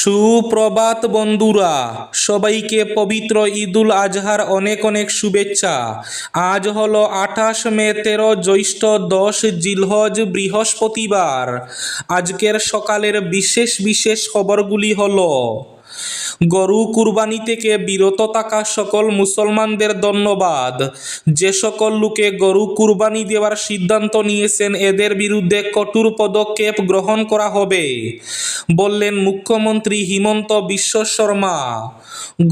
সুপ্রভাত বন্ধুরা, সবাইকে পবিত্র ঈদুল আজহার অনেক অনেক শুভেচ্ছা। আজ হলো 28 মে, 13 জ্যৈষ্ঠ, 10 জিলহজ, বৃহস্পতিবার। আজকের সকালের বিশেষ বিশেষ খবরগুলি হলো: গরু কুরবানি থেকে বিরত থাকা সকল মুসলমানদের ধন্যবাদ। যে সকল লোকে গরু কুরবানি দেওয়ার সিদ্ধান্ত নিয়েছেন এদের বিরুদ্ধে কঠোর পদক্ষেপ গ্রহণ করা হবে, বললেন মুখ্যমন্ত্রী হিমন্ত বিশ্ব শর্মা।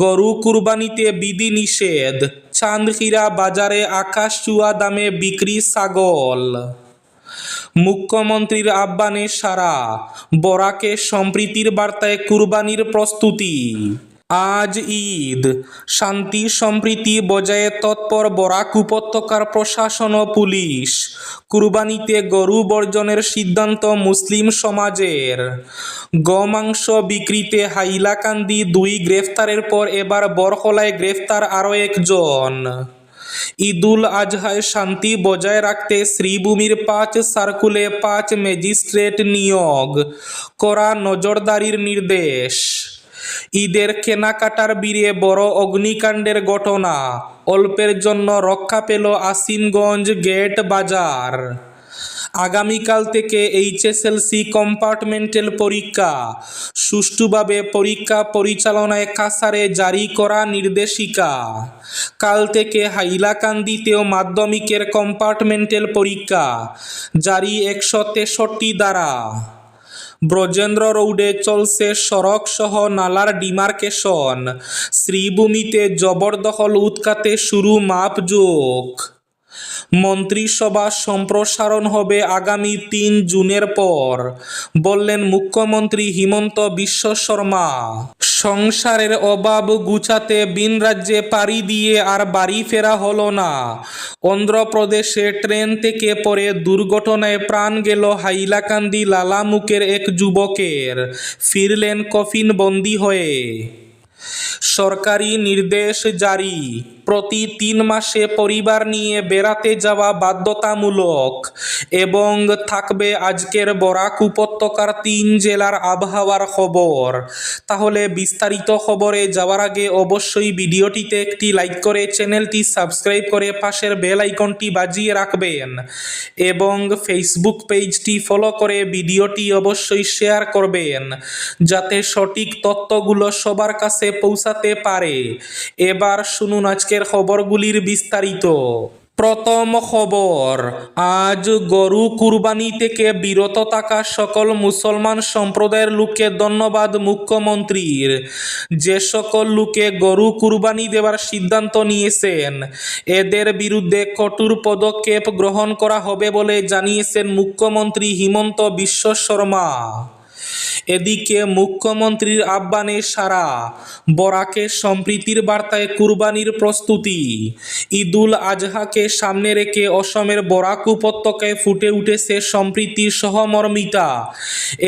গরু কুরবানিতে বিধিনিষেধ, চাঁদখিরা বাজারে আকাশ ছোঁয়া দামে বিক্রি ছাগল। মুখ্যমন্ত্রীর আহ্বানে সাড়া, বরাকে সম্প্রীতির বার্তায় কুরবানির প্রস্তুতি। আজ ঈদ, শান্তি সম্প্রীতি বজায়ে তৎপর বরাক উপত্যকার প্রশাসন ও পুলিশ। কুরবানিতে গরু বর্জনের সিদ্ধান্ত মুসলিম সমাজের। গোমাংস বিক্রিতে হাইলাকান্দি 2 গ্রেফতারের পর এবার বরখলায় গ্রেফতার আরও একজন। ঈদুল আজহায় শান্তি বজায় রাখতে শ্রীভূমির 5 সার্কুলে 5 ম্যাজিস্ট্রেট নিয়োগ, কড়া নজরদারির নির্দেশ। ঈদের কেনাকাটার ভিড়ে বড় অগ্নিকাণ্ডের ঘটনা, অল্পের জন্য রক্ষা পেল আসিমগঞ্জ গেট বাজার। আগামীকাল থেকে এইচএসএলসি কম্পার্টমেন্টাল পরীক্ষা, সুষ্ঠুভাবে পরীক্ষা পরিচালনায় কাছাড়ে জারি করা নির্দেশিকা। কাল থেকে হাইলাকান্দিতেও মাধ্যমিকের কম্পার্টমেন্টাল পরীক্ষা, জারি 163 ধারা। ব্রজেন্দ্র রোডে চলছে সড়ক সহ নালার ডিমার্কেশন, শ্রীভূমিতে জবরদখল উৎখাতে শুরু মাপজোক। মন্ত্রিসভা সম্প্রসারণ হবে আগামী 3 জুনের পর, বললেন মুখ্যমন্ত্রী হিমন্ত বিশ্ব শর্মা। সংসারের অভাব গুছাতে ভিন রাজ্যে পাড়ি দিয়ে আর বাড়ি ফেরা হলো না। অন্ধ্রপ্রদেশে ট্রেন থেকে পড়ে দুর্ঘটনায় প্রাণ গেল হাইলাকান্দি লালামুখের এক যুবকের, ফিরলেন কফিনবন্দি হয়ে। সরকারি নির্দেশ জারি, প্রতি 3 মাসে পরিবার নিয়ে বেড়াতে যাওয়া বাধ্যতামূলক এবং থাকবে আজকের বরাক উপত্যকার 3 জেলার আবহাওয়ার খবর। তাহলে বিস্তারিত খবরে যাওয়ার আগে অবশ্যই ভিডিওটিতে একটি লাইক করে চ্যানেলটি সাবস্ক্রাইব করে পাশের বেল আইকনটি বাজিয়ে রাখবেন এবং ফেসবুক পেজটি ফলো করে ভিডিওটি অবশ্যই শেয়ার করবেন, যাতে সঠিক তথ্যগুলো সবার কাছে পৌঁছাতে পারে। এবার শুনুন আজকের খবরগুলির বিস্তারিত। প্রথম খবর, আজ গরু কুরবানি থেকে বিরত থাকা সকল মুসলমান সম্প্রদায়ের লোককে ধন্যবাদ মুখ্যমন্ত্রীর। যে সকল লোকে গরু কুরবানি দেওয়ার সিদ্ধান্ত নিয়েছেন এদের বিরুদ্ধে কঠোর পদক্ষেপ গ্রহণ করা হবে বলে জানিয়েছেন মুখ্যমন্ত্রী হিমন্ত বিশ্ব শর্মা। এদিকে মুখ্যমন্ত্রীর আহ্বানে সাড়া, বরাকে সম্প্রীতির বার্তায় কুরবানির প্রস্তুতি। ঈদুল আজহাকে সামনে রেখে অসমের বরাক উপত্যকায় ফুটে উঠেছে সম্প্রীতি, সহমর্মিতা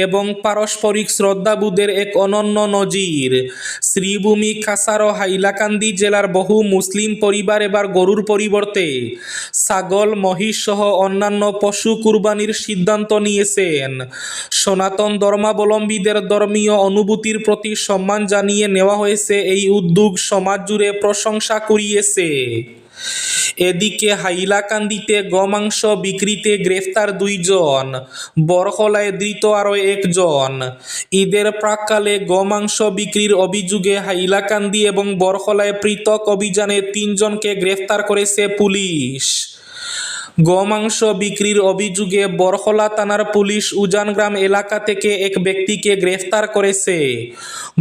এবং পারস্পরিক শ্রদ্ধাবোধের এক অনন্য নজির। শ্রীভূমি, কাছাড় ও হাইলাকান্দি জেলার বহু মুসলিম পরিবার এবার গরুর পরিবর্তে ছাগল, মহিষ সহ অন্যান্য পশু কুরবানির সিদ্ধান্ত নিয়েছেন। সনাতন ধর্মাবলম্বীদের ধর্মীয় অনুভূতির প্রতি সম্মান জানিয়ে নেওয়া হয়েছে এই উদ্যোগ, সমাজ জুড়ে প্রশংসা কুড়িয়েছে। এদিকে হাইলাকান্দিতে গোমাংস বিক্রিতে গ্রেফতার 2 জন, বরখলায় ধৃত আরও 1 জন। ঈদের প্রাক্কালে গোমাংস বিক্রির অভিযোগে হাইলাকান্দি এবং বরখলায় পৃথক অভিযানে 3 জনকে গ্রেফতার করেছে পুলিশ। গোমাংস বিক্রির অভিযোগে বরখলা থানার পুলিশ উজানগ্রাম এলাকা থেকে এক ব্যক্তিকে গ্রেফতার করেছে।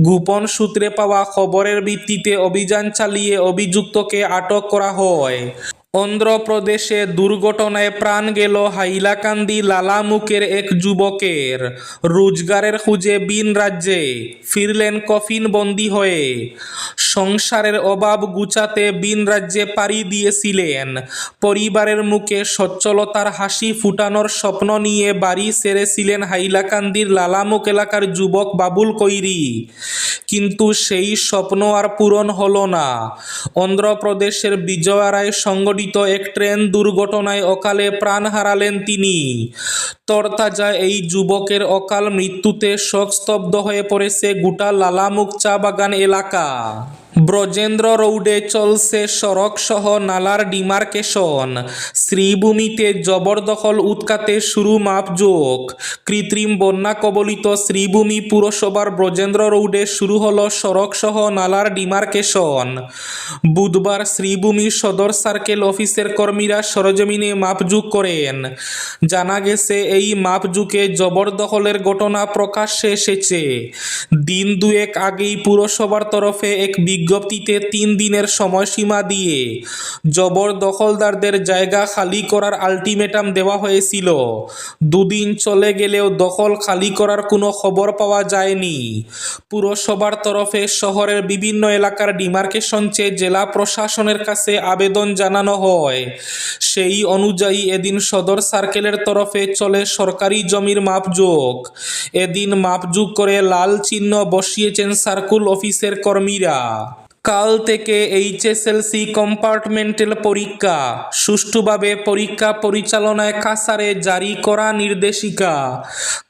গোপন সূত্রে পাওয়া খবরের ভিত্তিতে অভিযান চালিয়ে অভিযুক্তকে আটক করা হয়। অন্ধ্রপ্রদেশে দুর্ঘটনায় প্রাণ গেল হাইলাকান্দি লালামুখের এক যুবকের, রোজগারের খুঁজে ভিন রাজ্যে ফিরলেন কফিনবন্দি হয়ে। সংসারের অভাব গুছাতে ভিন রাজ্যে পাড়ি দিয়েছিলেন, পরিবারের মুখে সচ্ছলতার হাসি ফুটানোর স্বপ্ন নিয়ে বাড়ি ছেড়েছিলেন হাইলাকান্দির লালামুখ এলাকার যুবক বাবুল কৈরি। কিন্তু সেই স্বপ্ন আর পূরণ হলো না। অন্ধ্রপ্রদেশের বিজয়ারায় সংঘটিত এক ট্রেন দুর্ঘটনায় অকালে প্রাণ হারালেন তিনি। তরতাজা এই যুবকের অকাল মৃত্যুতে শোকস্তব্ধ হয়ে পড়েছে গোটা লালামুখ চা বাগান এলাকা। ব্রজেন্দ্র রোডে চলছে সড়ক সহ নালার ডিমার্কেশন। শ্রীভূমিতে জবরদখল উৎখাতে শুরু মাপজোক। কৃত্রিম বন্যা কবলিত শ্রীভূমি পুরসভার ব্রজেন্দ্র রোডে শুরু হলো সড়ক সহ নালার ডিমার্কেশন। বুধবার শ্রীভূমি সদর সার্কেল অফিসের কর্মীরা সরজমিনে মাপজোক করেন। জানা গেছে এই মাপজোকে জবরদখলের ঘটনা প্রকাশ্যে এসেছে। দিন দুয়েক আগেই পুরসভার তরফে এক বিজ্ঞপ্তিতে 3 দিনের সময়সীমা দিয়ে জবরদখলদারদের জায়গা খালি করার আলটিমেটাম দেওয়া হয়েছিল। 2 দিন চলে গেলেও দখল খালি করার কোনো খবর পাওয়া যায়নি। পুরসভার তরফে শহরের বিভিন্ন এলাকার ডিমার্কেশন চেয়ে জেলা প্রশাসনের কাছে আবেদন জানানো হয়। সেই অনুযায়ী এদিন সদর সার্কেলের তরফে চলে সরকারি জমির মাপজোক। এদিন মাপজোক করে লাল চিহ্ন বসিয়েছেন সার্কুল অফিসের কর্মীরা। কাল থেকে এইচএসএলসি কম্পার্টমেন্টাল পরীক্ষা। সুষ্ঠুভাবে পরীক্ষা পরিচালনায় কাছাড়ে জারি করা নির্দেশিকা।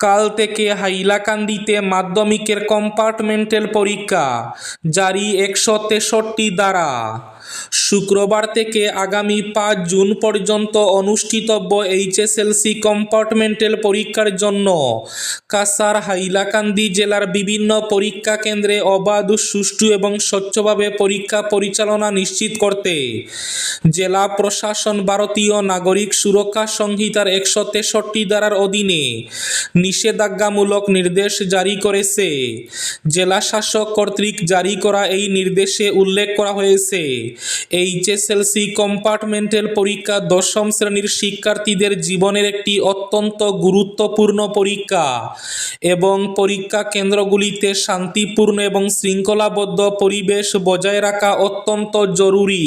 কাল থেকে হাইলাকান্দিতে মাধ্যমিকের কম্পার্টমেন্টাল পরীক্ষা। জারি 163 ধারা। শুক্রবার থেকে আগামী 5 জুন পর্যন্ত অনুষ্ঠিতব্য এইচএসএলসি কম্পার্টমেন্টাল পরীক্ষার জন্য কাছাড় হাইলাকান্দি জেলার বিভিন্ন পরীক্ষা কেন্দ্রে অবাধ, সুষ্ঠু এবং স্বচ্ছভাবে পরীক্ষা পরিচালনা নিশ্চিত করতে জেলা প্রশাসন ভারতীয় নাগরিক সুরক্ষা সংহিতার 163 ধারার অধীনে নিষেধাজ্ঞামূলক নির্দেশ জারি করেছে। জেলা শাসক কর্তৃক জারি করা এই নির্দেশে উল্লেখ করা হয়েছে, এইচএসএলসি কম্পার্টমেন্টাল পরীক্ষা 10ম শ্রেণীর শিক্ষার্থীদের জীবনের একটি অত্যন্ত গুরুত্বপূর্ণ পরীক্ষা এবং পরীক্ষা কেন্দ্রগুলিতে শান্তিপূর্ণ এবং শৃঙ্খলাবদ্ধ পরিবেশ বজায় রাখা অত্যন্ত জরুরি।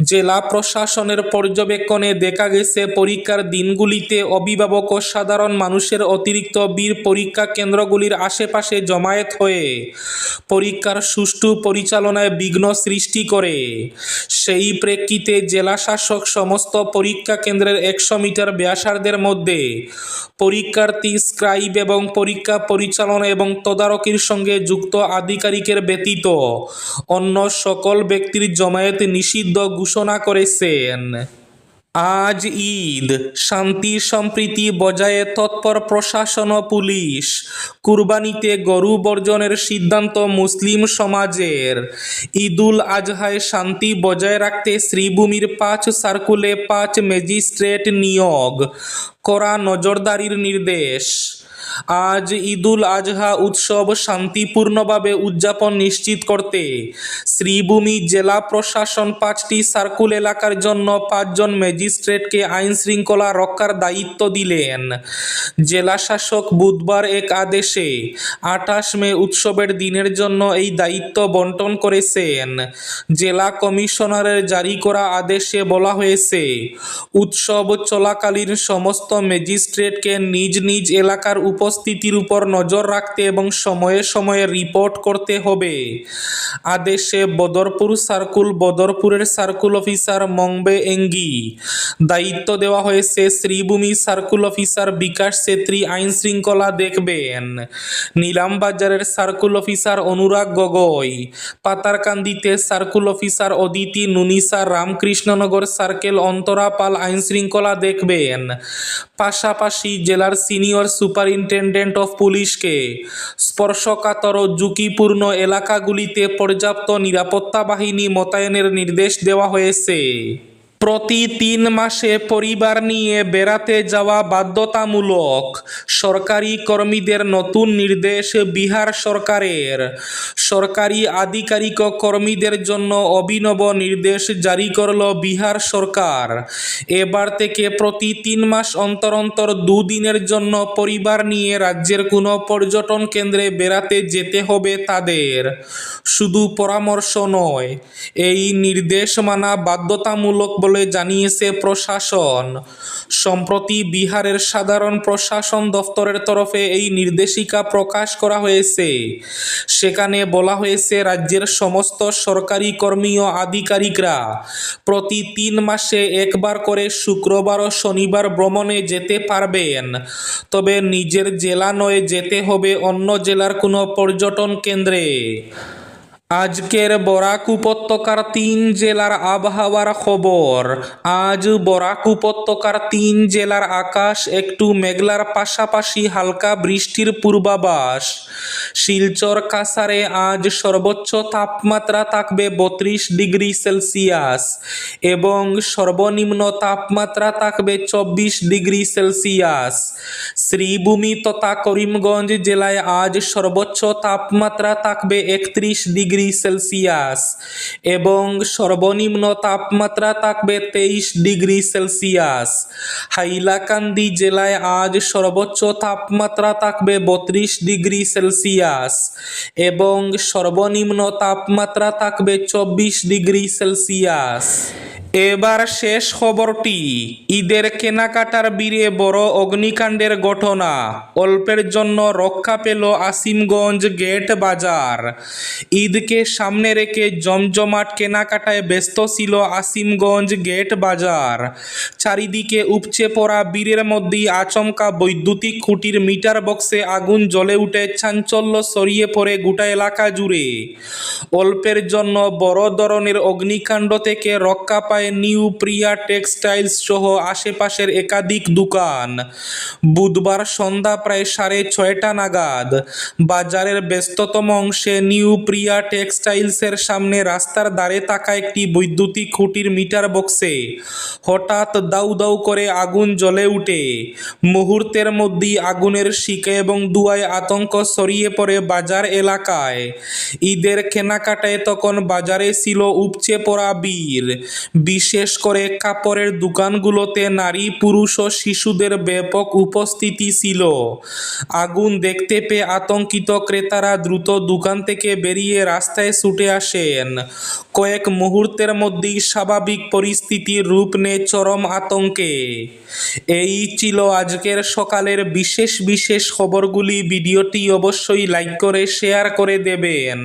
জেলা প্রশাসনের পর্যবেক্ষণে দেখা গেছে, পরীক্ষার দিনগুলিতে অভিভাবক ও সাধারণ মানুষের অতিরিক্ত ভিড় পরীক্ষা কেন্দ্রগুলির আশেপাশে জমায়েত হয়ে পরীক্ষার সুষ্ঠু পরিচালনায় বিঘ্ন সৃষ্টি করে। সেই প্রেক্ষিতে জেলা শাসক সমস্ত পরীক্ষা কেন্দ্রের 100 মিটার ব্যাসার্ধের মধ্যে পরীক্ষার্থী, স্ক্রাইব এবং পরীক্ষা পরিচালনা এবং তদারকির সঙ্গে যুক্ত আধিকারিকের ব্যতীত অন্য সকল ব্যক্তির জমায়েত নিষিদ্ধ ঘোষণা করেছেন। আজ ঈদ, শান্তি সম্প্রীতি বজায়ে তৎপর প্রশাসন ও পুলিশ। কুরবানিতে গরু বর্জনের সিদ্ধান্ত মুসলিম সমাজের। ঈদুল আজহায় শান্তি বজায় রাখতে শ্রীভূমির 5 সার্কুলে 5 ম্যাজিস্ট্রেট নিয়োগ, কড়া নজরদারির নির্দেশ। আজ ঈদুল আজহা উৎসব শান্তিপূর্ণভাবে উদযাপন নিশ্চিত করতে শ্রীভূমি জেলা প্রশাসন 5টি সার্কুল এলাকার জন্য 5 জন ম্যাজিস্ট্রেটকে আইন শৃঙ্খলা রক্ষার দায়িত্ব দিলেন। জেলা শাসক বুধবার এক আদেশে 28 মে উৎসবের দিনের জন্য এই দায়িত্ব বন্টন করেছেন। জেলা কমিশনারের জারি করা আদেশে বলা হয়েছে, উৎসব চলাকালীন সমস্ত ম্যাজিস্ট্রেটকে নিজ নিজ এলাকার উপস্থিতির উপর নজর রাখতে এবং সময়ে সময়ে রিপোর্ট করতে হবে। আদেশে বদরপুর সার্কুল, বদরপুরের সার্কুল অফিসার মংবে এঙ্গি। দায়িত্ব দেওয়া হয়েছে শ্রীভূমি সার্কুল অফিসার বিকাশ ছেত্রী আইন শৃঙ্খলা দেখবেন। নিলামবাজারের সার্কুল অফিসার অনুরাগ গগৈ, পাতারকান্দিতে circle officer Aditi Nunisa, Ramkrishnanagar circle Antara Pal আইন শৃঙ্খলা দেখবেন। পাশাপাশি জেলার সিনিয়র সুপারিনটেন্ডেন্ট অফ পুলিশকে স্পর্শকাতর ও ঝুঁকিপূর্ণ এলাকাগুলিতে পর্যাপ্ত নিরাপত্তা বাহিনী মোতায়েনের নির্দেশ দেওয়া হয়েছে। প্রতি 3 মাসে পরিবার নিয়ে বেড়াতে যাওয়া বাধ্যতামূলক। সরকারি কর্মীদের নতুন নির্দেশ বিহার সরকারের। সরকারি আধিকারিক ও কর্মীদের জন্য অভিনব নির্দেশ জারি করল বিহার সরকার। এবার থেকে প্রতি 3 মাস অন্তর অন্তর 2 দিনের জন্য পরিবার নিয়ে রাজ্যের কোনো পর্যটন কেন্দ্রে বেড়াতে যেতে হবে তাদের। শুধু পরামর্শ নয়, এই নির্দেশ মানা বাধ্যতামূলক বলে জানিয়েছে প্রশাসন। সম্প্রতি বিহারের সাধারণ প্রশাসন দফতরের তরফে এই নির্দেশিকা প্রকাশ করা হয়েছে। সেখানে বলা হয়েছে রাজ্যের সমস্ত সরকারি কর্মী ও আধিকারিকরা প্রতি 3 মাসে একবার করে শুক্রবার ও শনিবার ভ্রমণে যেতে পারবেন। তবে নিজের জেলা নয়, যেতে হবে অন্য জেলার কোনো পর্যটন কেন্দ্রে। আজকের বরাক উপত্যকার 3 জেলার আবহাওয়ার খবর। আজ বরাক উপত্যকার 3 জেলার আকাশ একটু মেঘলার পাশাপাশি হালকা বৃষ্টির পূর্বাভাস। শিলচর কাছাড়ে আজ সর্বোচ্চ তাপমাত্রা থাকবে 32 ডিগ্রি সেলসিয়াস এবং সর্বনিম্ন তাপমাত্রা থাকবে 24 ডিগ্রি সেলসিয়াস। শ্রীভূমি তথা করিমগঞ্জ জেলায় আজ সর্বোচ্চ তাপমাত্রা থাকবে 31 ডিগ্রি সেলসিয়াস এবং সর্বনিম্ন তাপমাত্রা থাকবে 23 ডিগ্রি সেলসিয়াস। হাইলাকান্দি জেলায় আজ সর্বোচ্চ তাপমাত্রা থাকবে 32 ডিগ্রি সেলসিয়াস এবং সর্বনিম্ন তাপমাত্রা থাকবে 24 ডিগ্রি সেলসিয়াস। এবার শেষ খবরটি। ঈদের কেনাকাটার ভিড়ে বড় অগ্নিকাণ্ডের ঘটনা, অল্পের জন্য রক্ষা পেল আসিমগঞ্জ গেট বাজার। ঈদকে সামনে রেখে জমজমাট কেনাকাটায় ব্যস্ত ছিল আসিমগঞ্জ গেট বাজার। চারিদিকে উপচে পড়া ভিড়ের মধ্যেই আচমকা বৈদ্যুতিক খুঁটির মিটার বক্সে আগুন জ্বলে উঠে চাঞ্চল্য ছড়িয়ে পড়ে গোটা এলাকা জুড়ে। অল্পের জন্য বড় ধরনের অগ্নিকাণ্ড থেকে রক্ষা পায় নিউ প্রিয়া টেক্সটাইলস সহ আশেপাশের একাধিক দোকান। বুধবার সন্ধ্যা প্রায় 6:30 নাগাদ বাজারের ব্যস্ততম অংশে নিউ প্রিয়া টেক্সটাইলসের সামনে রাস্তার ধারে থাকা একটি বৈদ্যুতিক খুঁটির মিটার বক্সে হঠাৎ দাউ দাউ করে আগুন জ্বলে উঠে। মুহূর্তের মধ্যেই আগুনের শিখা এবং ধোঁয়ায় আতঙ্ক ছড়িয়ে পড়ে বাজার এলাকায়। ঈদের কেনাকাটায় তখন বাজারে ছিল উপচে পড়া ভিড়। বিশেষ করে কাপড়ের দোকানগুলোতে নারী, পুরুষ ও শিশুদের ব্যাপক উপস্থিতি ছিল। আগুন দেখতে পেয়ে আতঙ্কিত ক্রেতারা দ্রুত দোকান থেকে বেরিয়ে রাস্তায় ছুটে আসেন। কয়েক মুহূর্তের মধ্যেই স্বাভাবিক পরিস্থিতির রূপ নেয় চরম আতঙ্কে। এই ছিল আজকের সকালের বিশেষ খবরগুলি। ভিডিওটি অবশ্যই লাইক করে শেয়ার করে দেবেন।